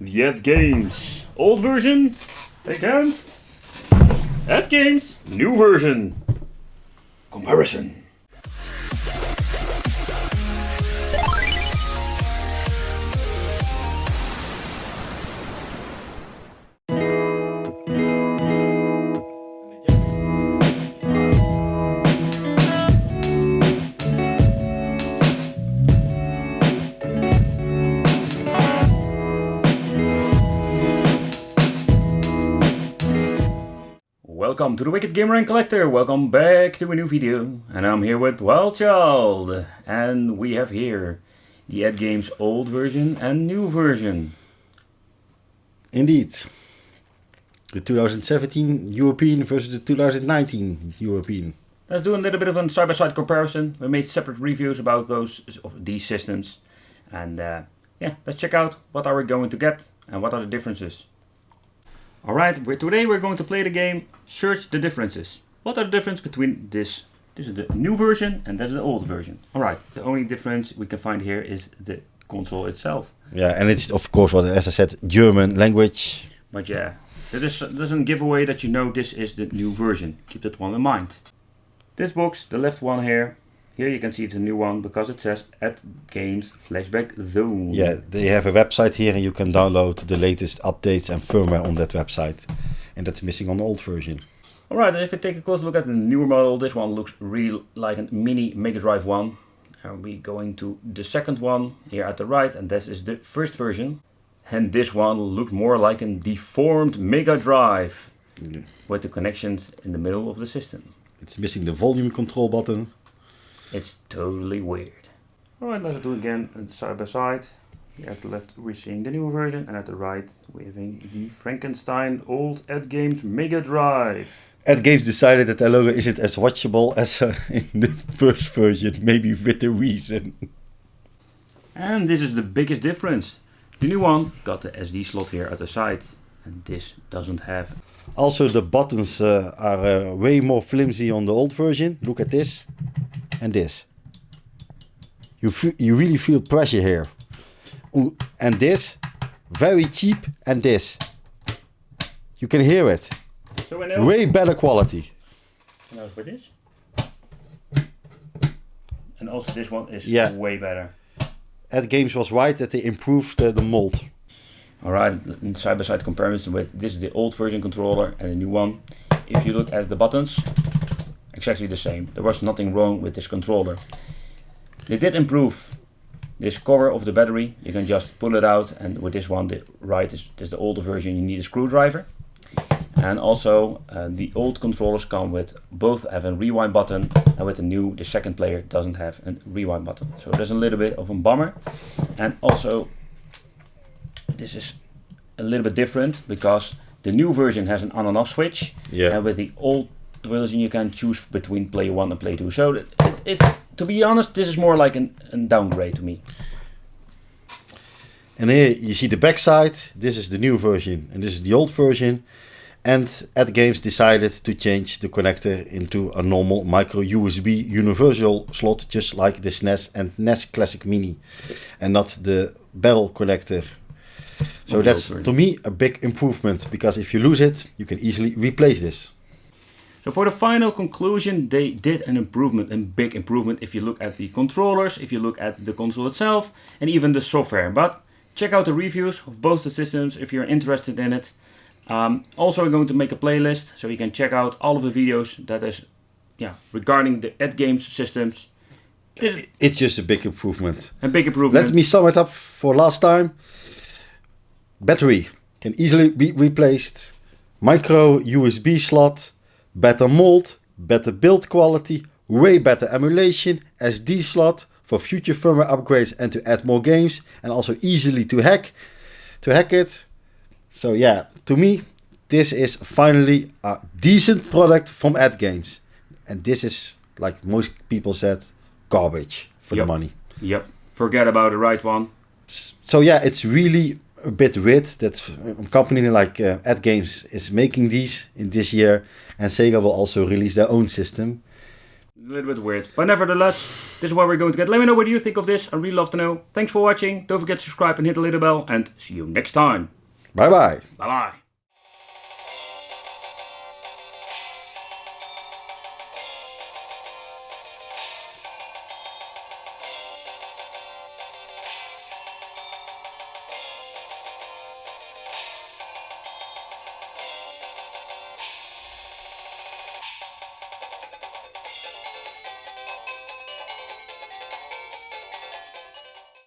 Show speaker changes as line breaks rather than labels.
the ATGames old version against ATGames new version. Comparison. Welcome to the Wicked Gamer and Collector, welcome back to a new video, and I'm here with Wildchild, and we have here the ATGames old version and new version.
Indeed. The 2017 European versus the 2019 European.
Let's do a little bit of a side-by-side comparison. We made separate reviews about these systems, and yeah, let's check out what are we going to get and what are the differences. Alright, today we're going to play the game Search the Differences. What are the differences between this is the new version and that's the old version. Alright, the only difference we can find here is the console itself.
Yeah, and it's of course, as I said, German language.
But yeah, this doesn't give away that you know this is the new version. Keep that one in mind. This box, the left one here you can see it's a new one because it says ATGames Flashback Zone.
Yeah, they have a website here and you can download the latest updates and firmware on that website. And that's missing on the old version.
Alright, and if you take a close look at the newer model, this one looks really like a mini Megadrive one. And we're going to the second one here at the right, and this is the first version. And this one looks more like a deformed Megadrive with the connections in the middle of the system.
It's missing the volume control button.
It's totally weird. Alright, let's do it again side by side. Here at the left we're seeing the newer version, and at the right we're having the Frankenstein old ATGames Megadrive.
ATGames decided that their logo isn't as watchable as in the first version, maybe with a reason.
And this is the biggest difference. The new one got the SD slot here at the side, and this doesn't have.
Also the buttons are way more flimsy on the old version. Look at this and this. You really feel pressure here. Ooh, and this, very cheap, and this. You can hear it.
So I know.
Way better quality.
And also this. And also this one is way better.
ATGames was right that they improved the mold.
Alright, in side-by-side comparison with this is the old version controller and the new one. If you look at the buttons, exactly the same. There was nothing wrong with this controller. They did improve this cover of the battery. You can just pull it out, and with this one, the right is the older version, you need a screwdriver. And also the old controllers come with both have a rewind button, and with the new, the second player doesn't have a rewind button. So there's a little bit of a bummer. And also this is a little bit different because the new version has an on and off switch. Yeah. And with the old version you can choose between player 1 and player 2. So to be honest, this is more like a downgrade to me.
And here you see the back side. This is the new version and this is the old version. And ATGames decided to change the connector into a normal micro USB universal slot, just like the SNES and NES Classic Mini, and not the barrel connector. So that's to me a big improvement, because if you lose it, you can easily replace this.
So for the final conclusion, they did an improvement, a big improvement if you look at the controllers, if you look at the console itself, and even the software. But check out the reviews of both the systems if you're interested in it. Also, we're going to make a playlist so you can check out all of the videos that is regarding the ATGames systems.
It's just a big improvement.
A big improvement.
Let me sum it up for last time. Battery can easily be replaced. Micro USB slot. Better mold. Better build quality. Way better emulation. SD slot for future firmware upgrades and to add more games. And also easily to hack it. So yeah, to me, this is finally a decent product from ATGames. And this is, like most people said, garbage for the money.
Yep, forget about the right one.
So yeah, it's really a bit weird that a company like ATGames is making these in this year, and Sega will also release their own system.
little bit weird. But nevertheless, this is what we're going to get. Let me know what you think of this. I'd really love to know. Thanks for watching. Don't forget to subscribe and hit the little bell. And see you next time.
Bye bye.
Bye bye.